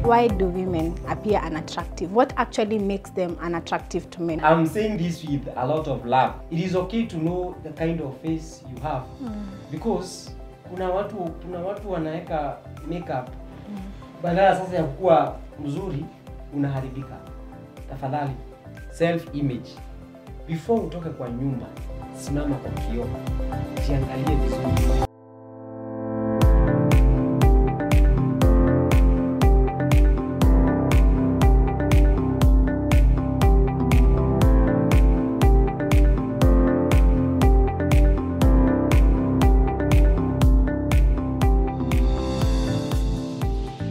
why do women appear unattractive? What actually makes them unattractive to men? I'm saying this with a lot of love. It is okay to know the kind of face you have because kuna watu wanaeka makeup badala sasa ya kuwa mzuri unaharibika. Tafadhali self image. Before utoke kwa nyumba, simama kwa kioo. Jiangalie vizuri.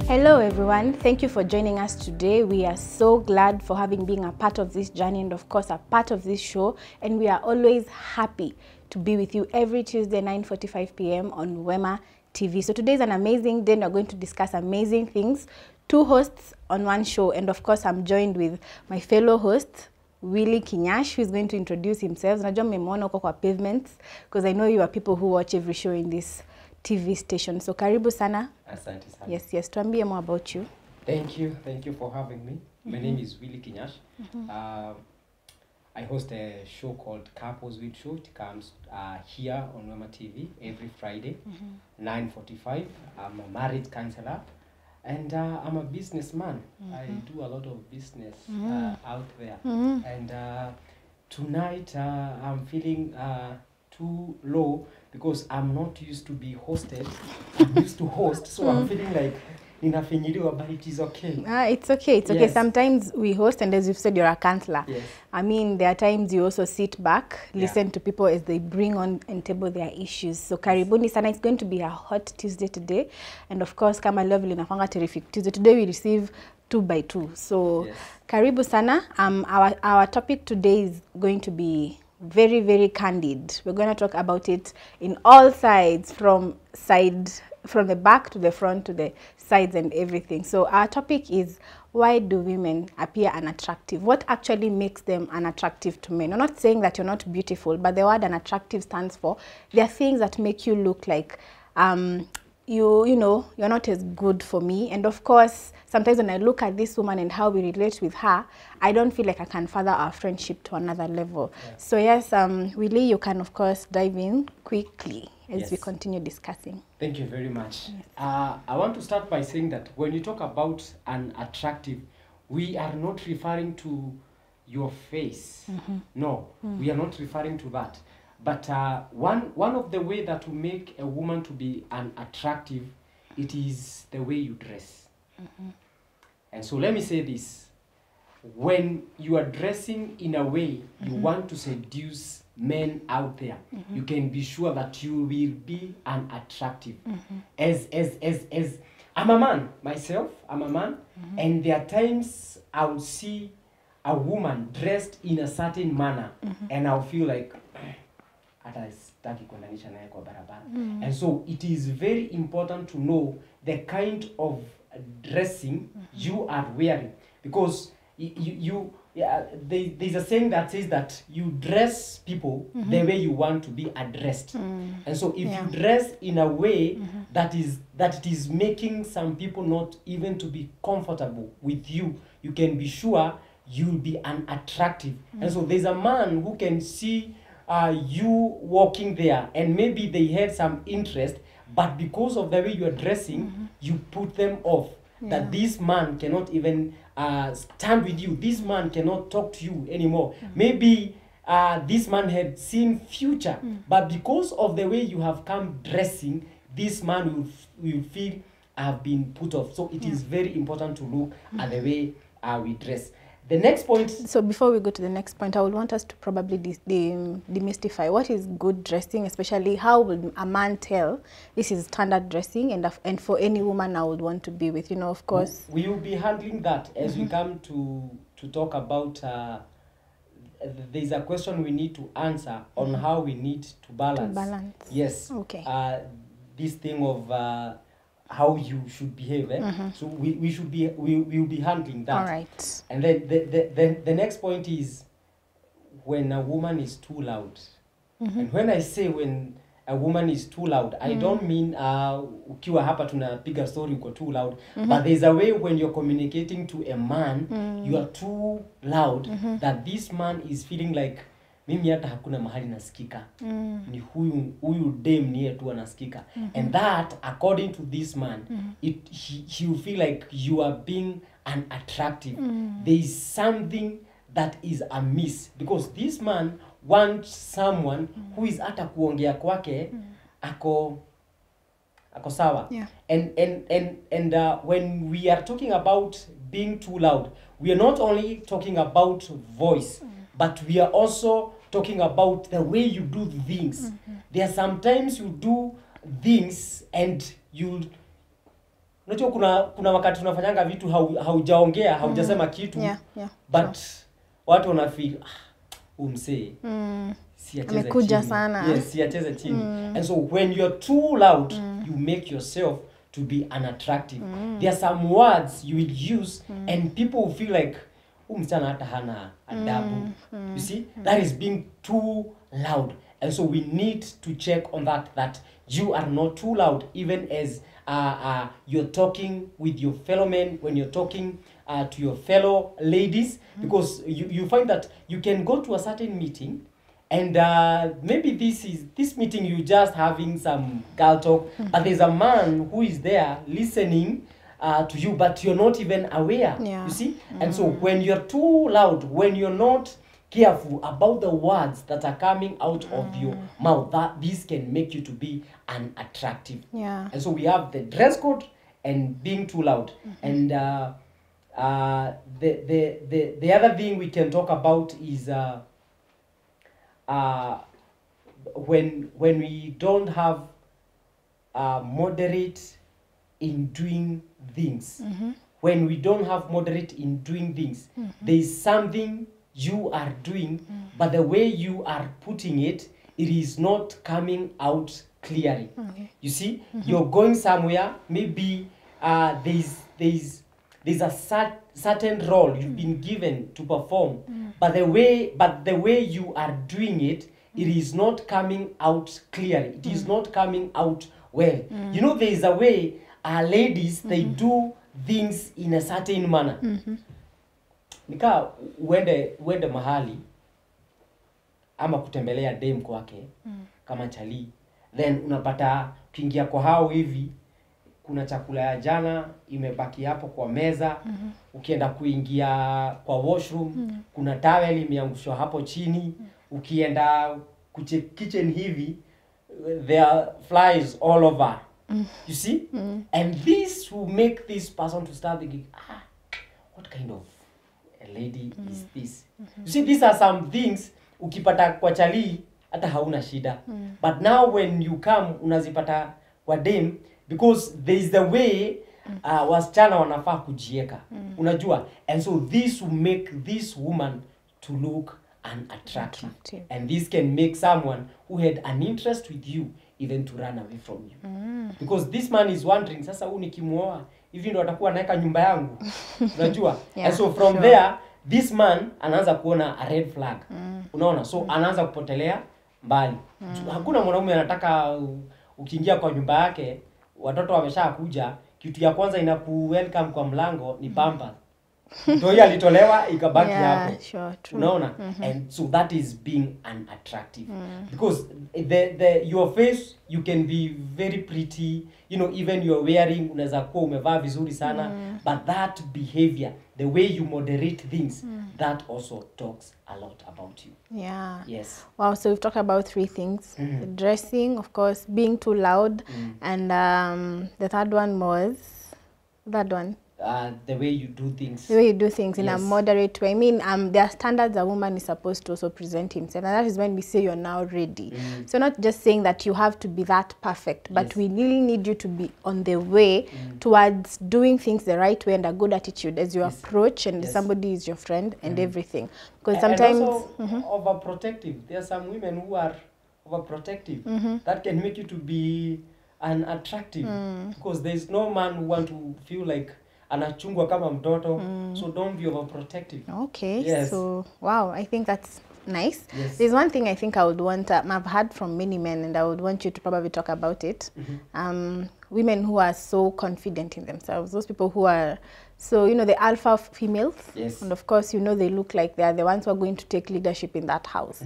Hello everyone, thank you for joining us today. We are so glad for being a part of this journey and of course a part of this show, and we are always happy to be with you every Tuesday 9:45 p.m. on Wema TV. So today is an amazing day and we're going to discuss amazing things. Two hosts on one show, and of course I'm joined with my fellow host Willy Kinyash, who is going to introduce himself. Najua mmemwona huko kwa pavements because I know you are people who watch every show in this TV station. So karibu sana. Asante sana. Yes, tuambie more about you. Thank you for having me. My name is Willy Kinyash. I host a show called Couples with Show. It comes here on Wema TV every Friday, 9:45. I'm a marriage counselor and I'm a businessman. I do a lot of business out there. And tonight I'm feeling too low because I'm not used to be hosted. I'm used to host, so I'm feeling like ninafinyiliwa, but it is okay. It's okay. It's okay. Yes. Sometimes we host, and as you've said, you're a counselor. Yes. I mean, there are times you also sit back, listen to people as they bring on and table their issues. So karibuni sana. It's going to be a hot Tuesday today, and of course, kama level inakwanga terrific Tuesday. Today we receive 2 by 2. So karibu sana. Our topic today is going to be very, very candid. We're going to talk about it in all sides, from the back to the front to the sides and everything. So our topic is, why do women appear unattractive? What actually makes them unattractive to men? I'm not saying that you're not beautiful, but the word unattractive stands for there are things that make you look like you know, you're not as good for me. And of course, sometimes when I look at this woman and how we relate with her, I don't feel like I can further our friendship to another level. So yes, Willy, you can of course dive in quickly as we continue discussing. Thank you very much. I want to start by saying that when you talk about unattractive, we are not referring to your face. No, we are not referring to that. But one of the way that will make a woman to be unattractive, it is the way you dress. And so let me say this. When you are dressing in a way you want to seduce men out there, you can be sure that you will be unattractive. As I'm a man myself, and there are times I'll see a woman dressed in a certain manner and I'll feel like and so it is very important to know the kind of dressing you are wearing, because there's a saying that says that you dress people the way you want to be addressed. And so if you dress in a way that it is making some people not even to be comfortable with you, you can be sure you'll be unattractive. And so there's a man who can see you walking there and maybe they had some interest, but because of the way you are dressing, you put them off. That this man cannot even stand with you. This man cannot talk to you anymore. Maybe this man had seen future, but because of the way you have come dressing, this man will feel have been put off. So it is very important to look at the way we dress. The next point. So before we go to the next point, I would want us to probably demystify what is good dressing, especially how would a man tell this is standard dressing, and for any woman I would want to be with, you know, of course. We will be handling that as we come to talk about. There's a question we need to answer on how we need to balance. Yes. Okay. This thing of how you should behave. So we will be handling that. All right. And then the next point is when a woman is too loud. And when I say when a woman is too loud, I don't mean ukiwa hapa tunapiga story uko too loud, but there's a way when you're communicating to a man, you are too loud, that this man is feeling like mimi hata hakuna mahali nasikika, ni huyu dame niye tu anasikika, and that according to this man, he will feel like you are being unattractive. There is something that is amiss, because this man wants someone who is hata kuongea kwake ako sawa. Yeah. And when we are talking about being too loud, we are not only talking about voice, but we are also talking about the way you do things. There are sometimes you do things and you unajua kuna wakati tunafanyanga vitu haujaongea, haujasema kitu, but watu wana feel umse amekuja sana. Yes, siacheze chini. And so when you're too loud, you make yourself to be unattractive. There are some words you will use and people will feel like msichana hata hana adabu. You see, that is being too loud. And so we need to check on that you are not too loud, even as you're talking with your fellow men, when you're talking to your fellow ladies, because you find that you can go to a certain meeting and maybe this meeting you just having some girl talk, but there's a man who is there listening to you, but you're not even aware. You see? And so when you're too loud, when you're not careful about the words that are coming out of your mouth, that this can make you to be unattractive. And so we have the dress code and being too loud. And the other thing we can talk about is when we don't have moderate in doing things. When we don't have moderate in doing things, there is something you are doing, but the way you are putting it, it is not coming out clearly. You see, you're going somewhere, maybe there's a certain role you've been given to perform, but the way you are doing it, it is not coming out clearly. It is not coming out well. You know, there is a way ladies, they do things in a certain manner. Nika uende mahali ama kutembelea dame kwake kama chali, then unapata kuingia kwa hao hivi, kuna chakula ya jana imebaki hapo kwa meza, ukienda kuingia kwa washroom kuna towel imeangushwa hapo chini, ukienda kitchen hivi there are flies all over. You see? And this will make this person to start thinking, what kind of a lady is this? You see, these are some things ukipata kwa chali hata hauna shida. But now when you come unazipata kwa dame, because there is the way wasichana wanafaa kujieka. Unajua? And so this will make this woman to look unattractive. And this can make someone who had an interest with you even to run away from you. Because this man is wondering, sasa huyu nikimuoa hivi ndo atakuwa naeka nyumba yangu. Unajua? And so from there, this man anaanza kuona a red flag. Unaona? So anaanza kupotelea mbali. Hakuna mwanaume anataka ukiingia kwa nyumba yake, watoto wameshakuja, kitu ya kwanza inaku welcome kwa mlango ni pampa. Ndio alitolewa ikabaki hapo. Unaona? And so that is being unattractive. Because your face, you can be very pretty, you know, even you're wearing, unaweza kuwa umevaa vizuri sana, but that behavior, the way you moderate things, that also talks a lot about you. Yes. Wow, so we've talked about 3 things. The dressing, of course, being too loud, and the third one was the way you do things. The way you do things in a moderate way. I mean, there are standards a woman is supposed to also present himself, and that is when we say you're now ready. So not just saying that you have to be that perfect, but we really need you to be on the way towards doing things the right way and a good attitude as you approach and somebody is your friend and everything. Because sometimes... And also overprotective. There are some women who are overprotective. That can make you to be unattractive. Because there's no man who want to feel like anachungwa kama mtoto, so don't be overprotective. Okay, so wow, I think that's nice. Yes. There's one thing I think I would want, I've heard from many men, and I would want you to probably talk about it. Women who are so confident in themselves, those people who are, so, you know, the alpha females. Yes. And of course, you know, they look like they are the ones who are going to take leadership in that house.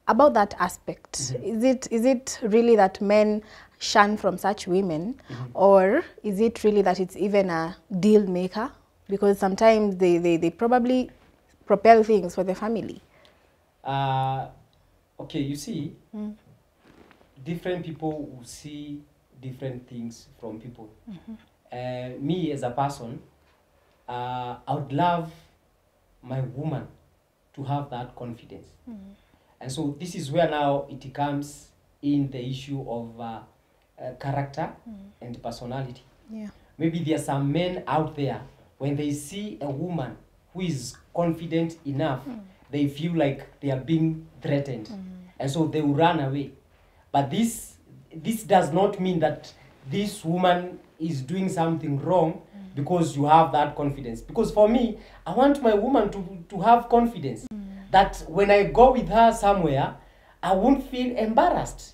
About that aspect, is it really that men shun from such women, or is it really that it's even a deal maker? Because sometimes they probably propel things for the family. Okay, you see, different people will see different things from people. Me as a person, I would love my woman to have that confidence. And so this is where now it comes in the issue of character and personality. Yeah. Maybe there are some men out there, when they see a woman who is confident enough, they feel like they are being threatened. And so they will run away. But this does not mean that this woman is doing something wrong because you have that confidence. Because for me, I want my woman to have confidence that when I go with her somewhere, I won't feel embarrassed.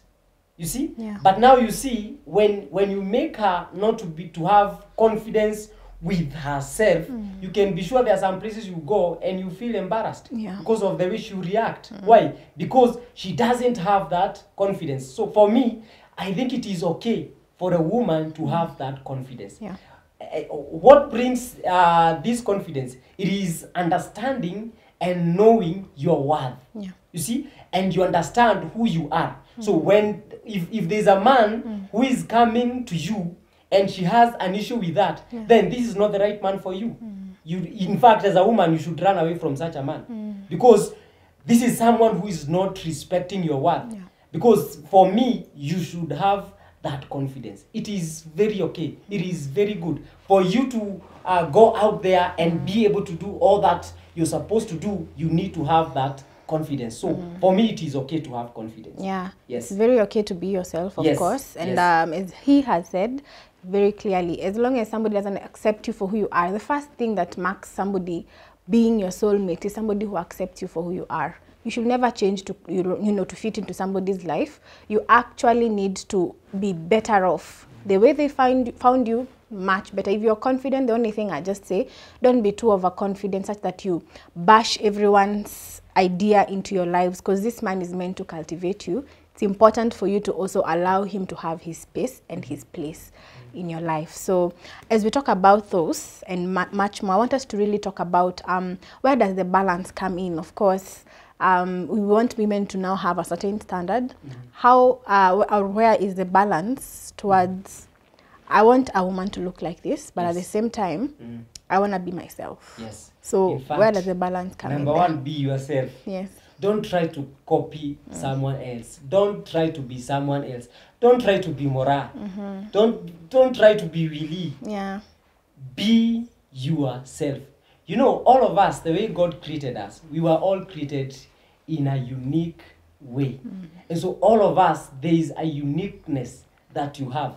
You see? Yeah. But now you see, when you make her not to have confidence with herself, you can be sure there are some places you go and you feel embarrassed because of the way she react. Why? Because she doesn't have that confidence. So for me, I think it is okay for a woman to have that confidence. Yeah. What brings this confidence? It is understanding and knowing your worth. Yeah. You see? And you understand who you are. So when if there's a man who is coming to you and she has an issue with that, then this is not the right man for you. You, in fact, as a woman, you should run away from such a man. Because this is someone who is not respecting your worth. Because for me, you should have that confidence. It is very okay. It is very good for you to go out there and be able to do all that you're supposed to do. You need to have that confidence. So for me, it is okay to have confidence. Yeah. Yes. It's very okay to be yourself, of course. And as he has said very clearly, as long as somebody doesn't accept you for who you are, the first thing that marks somebody being your soulmate is somebody who accepts you for who you are. You should never change to, you know, to fit into somebody's life. You actually need to be better off. The way they found you, much better. If you're confident, the only thing I just say, don't be too overconfident such that you bash everyone's idea into your lives, because this man is meant to cultivate you. It's important for you to also allow him to have his space and his place in your life. So as we talk about those and much more, I want us to really talk about where does the balance come in. Of course, we want women to now have a certain standard. How or where is the balance towards, I want a woman to look like this, but at the same time, I want to be myself. Yes. So In fact, where does the balance come in? Number one, be yourself. Yes. Don't try to copy someone else. Don't try to be someone else. Don't try to be Mora. Don't try to be Willie. Yeah. Be yourself. You know, all of us, the way God created us, we were all created in a unique way. And so all of us, there is a uniqueness that you have.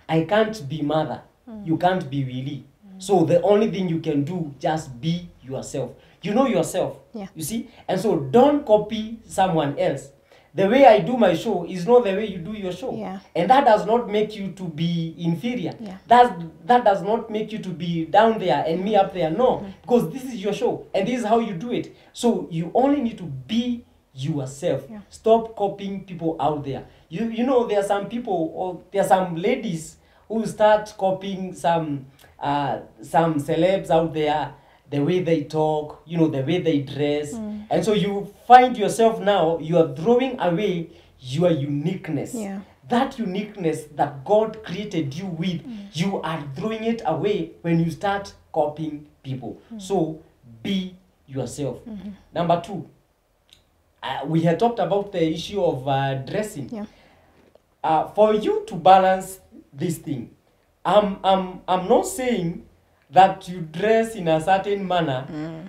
I can't be mother. You can't be Willie. So the only thing you can do, just be yourself. You know yourself. Yeah. You see? And so don't copy someone else. The way I do my show is not the way you do your show. Yeah. And that does not make you to be inferior. Yeah. That does not make you to be down there and me up there. No. Because this is your show and this is how you do it. So you only need to be yourself. Yeah. Stop copying people out there. You know, there are some people, or there are some ladies who start copying some celebs out there, the way they talk, you know, the way they dress. And so you find yourself now, you are throwing away your uniqueness. Yeah. That uniqueness that God created you with, you are throwing it away when you start copying people. So be yourself. Number two, we had talked about the issue of dressing. Yeah. For you to balance this thing, I'm not saying that you dress in a certain manner,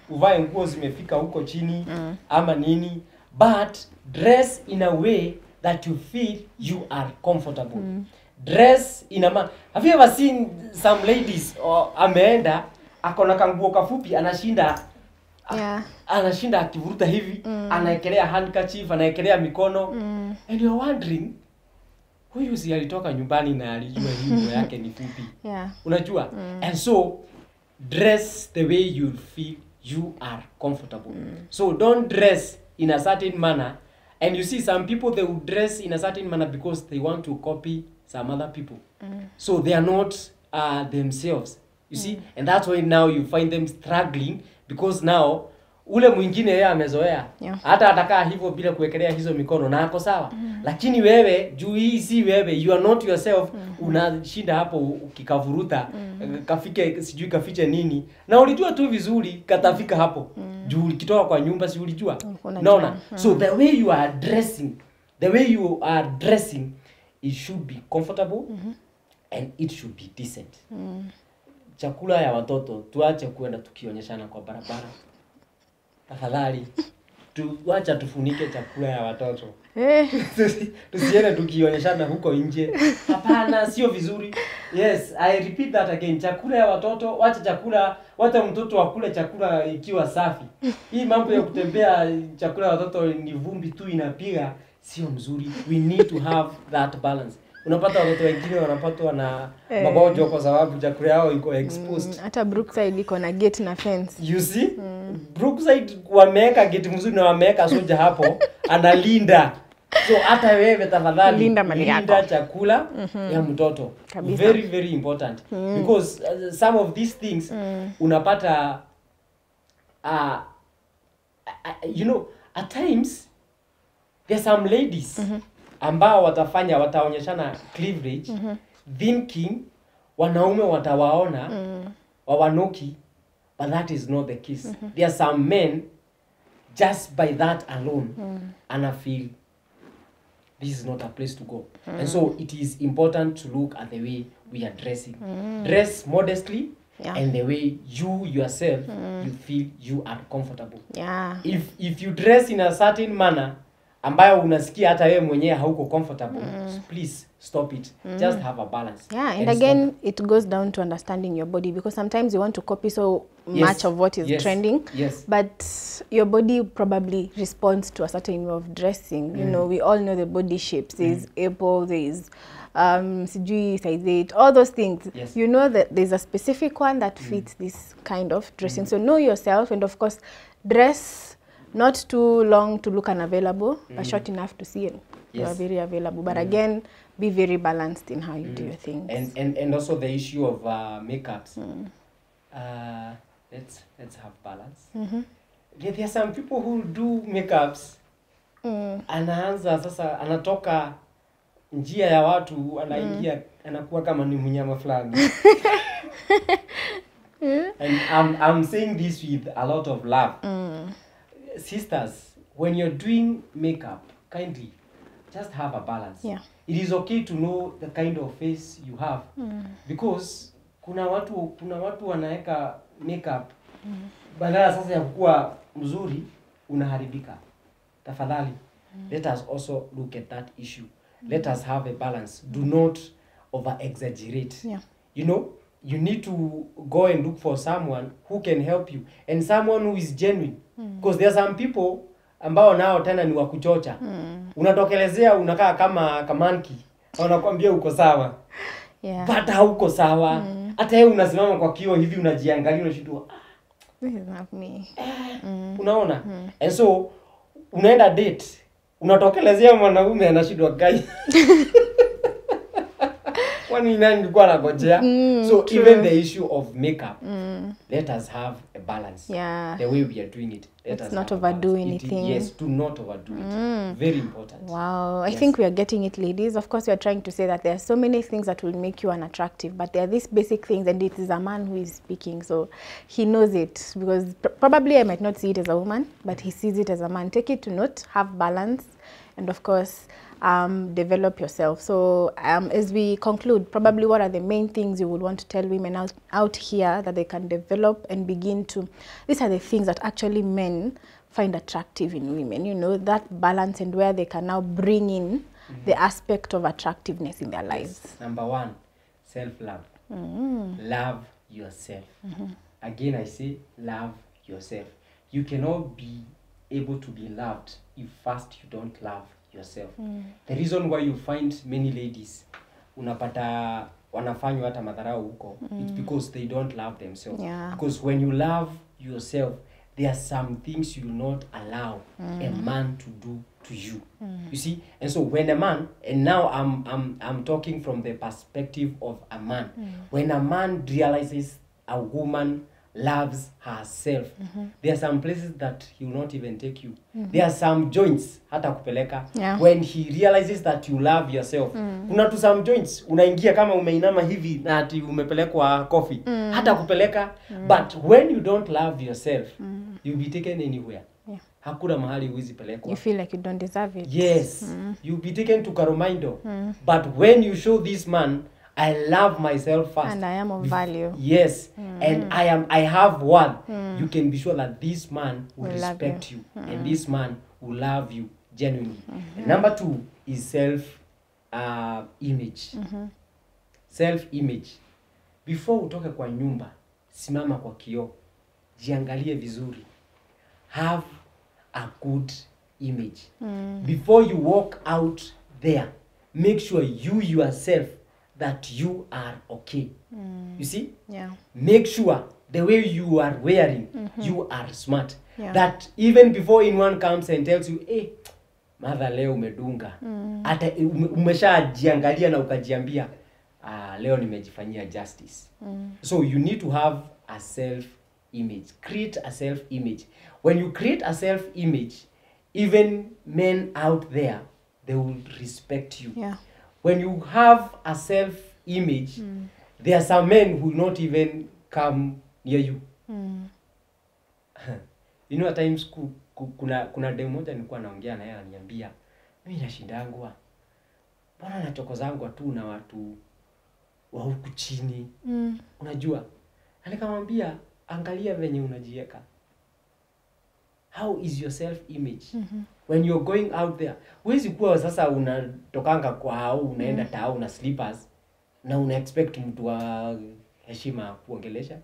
uvae nguo zimefika huko chini ama nini, but dress in a way that you feel you are comfortable. Dress in a have you ever seen some ladies ameenda akona kanguo kafupi anashinda Yeah. Anashinda akivuruta hivi, anaekelea handkerchief, anaekelea mikono. And you're wondering, huyu si alitoka nyumbani na alijua hii nguo yake ni fupi. Yeah. Unajua? And so dress the way you feel you are comfortable. So don't dress in a certain manner. And you see some people, they will dress in a certain manner because they want to copy some other people. So they are not themselves. You see? And that's why now you find them struggling because now ule mwingine yeye amezoea. Yeah. Hata atakaa hivyo bila kuwekelea hizo mikono na ako sawa. Lakini wewe juu hii si wewe, you are not yourself. Unashinda hapo ukikavuruta kafike sijui kafiche nini. Na ulijua tu vizuri katafika hapo. Juu ukitoka kwa nyumba si ulijua. Naona. So the way you are dressing, it should be comfortable and it should be decent. Chakula ya watoto tuache kuenda tukionyeshana kwa barabara. Tafadhali tuacha tufunike chakula ya watoto. Tusiende tukionyeshana huko nje. Hapana, sio vizuri. Yes, I repeat that again. Chakula ya watoto, wacha mtoto akule chakula ikiwa safi. Hii mambo ya kutembea chakula ya watoto ni vumbi tu inapiga, sio mzuri. We need to have that balance. Unapata watoto wengine wanapatwa na magonjwa kwa sababu chakula yao iko exposed. Hata Brookside iko na gate na fence. You see? Brookside wameweka gate mzuri na wameweka soja hapo analinda. So hata wewe tafadhali linda chakula ya mtoto. Kabisa. Very very important. Because some of these things unapata you know, at times there's some ladies ambao wataonyeshana cleavage thinking wanaume watawaona wawanoki, but that is not the case. There are some men just by that alone and I feel this is not a place to go. And so it is important to look at the way we are dressing. Dress modestly and the way you yourself you feel you are comfortable. Yeah. If you dress in a certain manner ambayo unasikia hata wewe mwenyewe hauko comfortable, please stop it. Just have a balance. Yeah, and again, it goes down to understanding your body, because sometimes you want to copy so much of what is trending, but your body probably responds to a certain way of dressing. You know, we all know the body shapes. There's apple, there's sijui size 8, all those things. You know that there's a specific one that fits this kind of dressing. So know yourself, and of course, dress not too long to look unavailable, but short enough to see you are very available. But again, be very balanced in how you do your things. And also the issue of makeups. Let's have balance. There are some people who do makeups. Anaanza sasa anatoka njia ya watu anaingia anakuwa kama ni mnyama fulani. And I'm saying this with a lot of love. Sisters, when you're doing makeup, kindly just have a balance. It is okay to know the kind of face you have, because kuna watu wanaeka makeup badala sasa ya kuwa mzuri unaharibika. Tafadhali, let us also look at that issue. Let us have a balance. Do not over exaggerate. You know, you need to go and look for someone who can help you, and someone who is genuine. Because there are some people ambao nao tena ni wa kuchocha. Unatokelezea unakaa kama kamanki. Wanakuambia uko sawa. But hauko sawa. Hata wewe unasimama kwa kioo hivi unajiangalia unashindwa. This is not me. Unaona? And so unaenda date. Unatokelezea mwanaume anashindwa gai. Kwani nani nilikuwa nangojea? So true. Even the issue of makeup, let us have a balance. The way we are doing it. Let's not overdo anything. Yes, do not overdo it. Very important. Wow, I think we are getting it, ladies. Of course, we are trying to say that there are so many things that will make you unattractive, but there are these basic things, and it is a man who is speaking, so he knows it. Because probably I might not see it as a woman, but he sees it as a man. Take it to note, have balance, and of course, develop yourself. So as we conclude, probably what are the main things you would want to tell women out here that they can develop and begin to, these are the things that actually men find attractive in women, you know, that balance, and where they can now bring in the aspect of attractiveness in their lives. Number one, self-love. Love yourself. Again, I say love yourself. you cannot be able to be loved if first you don't love yourself. The reason why you find many ladies unapata wanafanywa hata madharau huko, it's because they don't love themselves. Yeah. Because when you love yourself, there are some things you will not allow a man to do to you. You see? And so when a man, and now I'm talking from the perspective of a man, when a man realizes a woman loves herself, there are some places that he will not even take you. There are some joints hata kupeleka. When he realizes that you love yourself, kuna tu some joints unaingia kama umeinama hivi na ati umepelekwa coffee, hata kupeleka. But when you don't love yourself, you'll be taken anywhere. Hakuna mahali huwezi pelekwa. You feel like you don't deserve it. Yes. You'll be taken to Karumindo. But when you show this man, I love myself first. And I am of value. Yes. And I have worth. You can be sure that this man will respect you. And this man will love you genuinely. And number 2 is self-image. Self-image. Before utoke kwa nyumba, simama kwa kioo. Jiangalie vizuri. Have a good image. Before you walk out there, make sure you yourself that you are okay. You see? Yeah. Make sure the way you are wearing, you are smart. Yeah. That even before anyone comes and tells you, hey, mother leo umedunga. Ata umeshajiangalia na ukajiambia, leo nimejifanyia justice. So you need to have a self-image. Create a self-image. When you create a self-image, even men out there, they will respect you. Yeah. When you have a self-image, there are some men who will not even come near you. You know, at times kuna demo moja nilikuwa naongea na yeye ananiambia, mimi nashindangwa. Mbona nachokozangwa tu na watu wa huku chini. Unajua? Alikamwambia, angalia venye unajiweka. How is your self-image? When you're going out there, huwezi kuwa sasa unatokanga kwa au unaenda tao na slippers na una expect mtu wa heshima kuongelesha.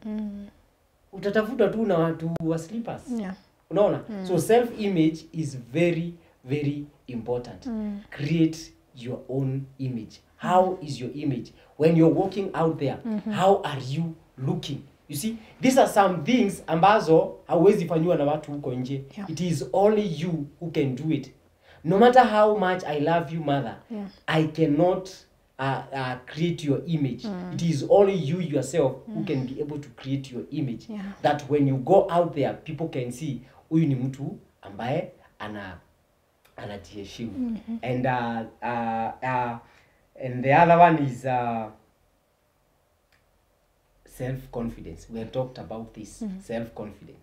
Utatafuta tu na watu wa slippers. Yeah. Unaona? So self-image is very, very important. Create your own image. How is your image? When you're walking out there, how are you looking? You see, these are some things ambazo hauwezi fanywa na watu huko nje. Yeah. It is only you who can do it. No matter how much I love you, mother, I cannot create your image. It is only you yourself who can be able to create your image. Yeah. That when you go out there, people can see huyu ni mtu ambaye anajiheshimu. And the other one is self-confidence. We have talked about this. Self-confidence.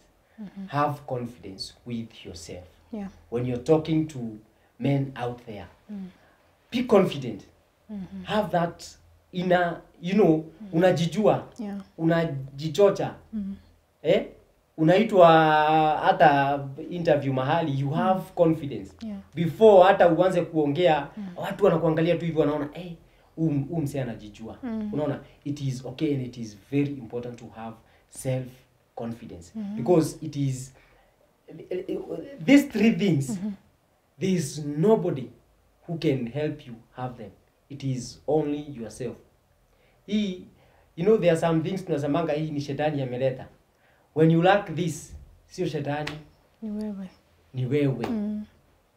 Have confidence with yourself. Yeah. When you're talking to men out there, be confident. Have that inner, you know, unajijua, unajichocha. Unaitwa hata interview mahali, you have confidence. Before hata uanze kuongea, watu wanakuangalia tu hivi wanaona, msee anajijua. Unaona, it is okay and it is very important to have self-confidence. Because it is, these 3 things, there is nobody who can help you have them. It is only yourself. You know, there are some things tunasemanga hii ni shetani ameleta. When you lack this, sio shetani, ni wewe.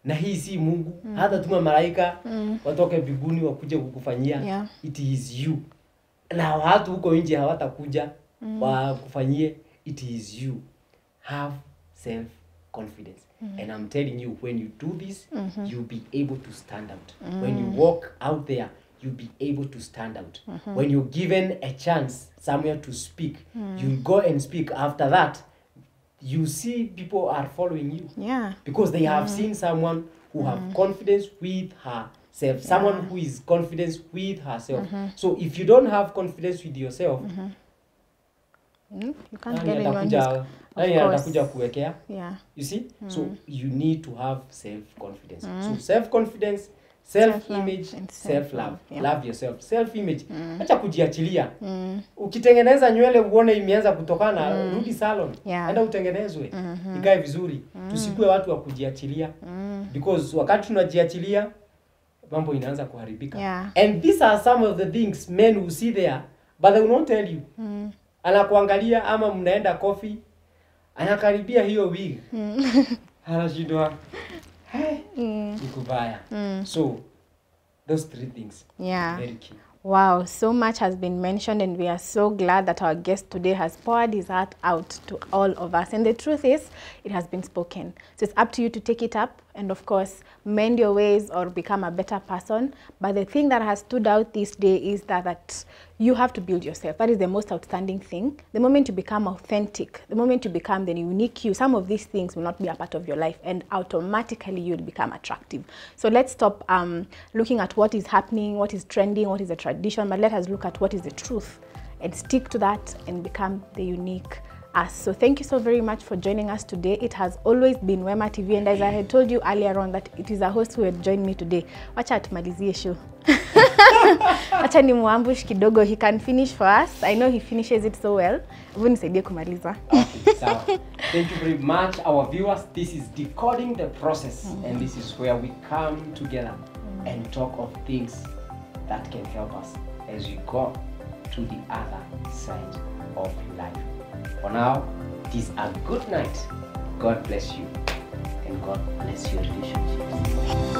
Na hii si Mungu. Hata tuma malaika watoke mbinguni wakuje kukufanyia. It is you. Na watu huko nje hawatakuja wakufanyie. It is you. Have self-confidence. And I'm telling you, when you do this, you'll be able to stand out. When you walk out there, you'll be able to stand out. When you're given a chance somewhere to speak, you'll go and speak. After that, you see people are following you. Yeah. Because they have seen someone who have confidence with herself. Someone who is confident with herself. So if you don't have confidence with yourself, you can't get anyone kuwekea. You see? So you need to have self-confidence. So self-confidence, Self-image, and self-love. yeah. Love yourself. Self-image. Acha kujiachilia. Ukitengeneza nywele uone imeanza kutokana, rudi salon. Yeah. Enda utengenezwe. Ikae vizuri. Tusikue watu wa kujiachilia. Because wakati tunajiachilia, mambo inaanza kuharibika. Yeah. And these are some of the things men will see there, but they will not tell you. Anakuangalia ama mnaenda coffee, anakaribia hiyo wig. Anashindwa. Ni kubaya. So those three things. Yeah. Very key. Wow, so much has been mentioned, and we are so glad that our guest today has poured his heart out to all of us. And the truth is, it has been spoken. So it's up to you to take it up and, of course, mend your ways or become a better person. But the thing that has stood out this day is that you have to build yourself. That is the most outstanding thing. The moment you become authentic, the moment you become the unique you, some of these things will not be a part of your life, and automatically you'll become attractive. So let's stop looking at what is happening, what is trending, what is a tradition, but let us look at what is the truth and stick to that and become the unique us. So thank you so very much for joining us today. It has always been Wema TV, and as I had told you earlier on that it is a host who had joined me today. Wacha tumalizie show. Acha ni muambush kidogo. He can finish for us. I know he finishes it so well. Hebu nisaidie kumaliza. Okay, so thank you very much, our viewers. This is Decoding the Process, and this is where we come together and talk of things that can help us as we go to the other side of life. For now, it is a good night. God bless you, and God bless your relationships.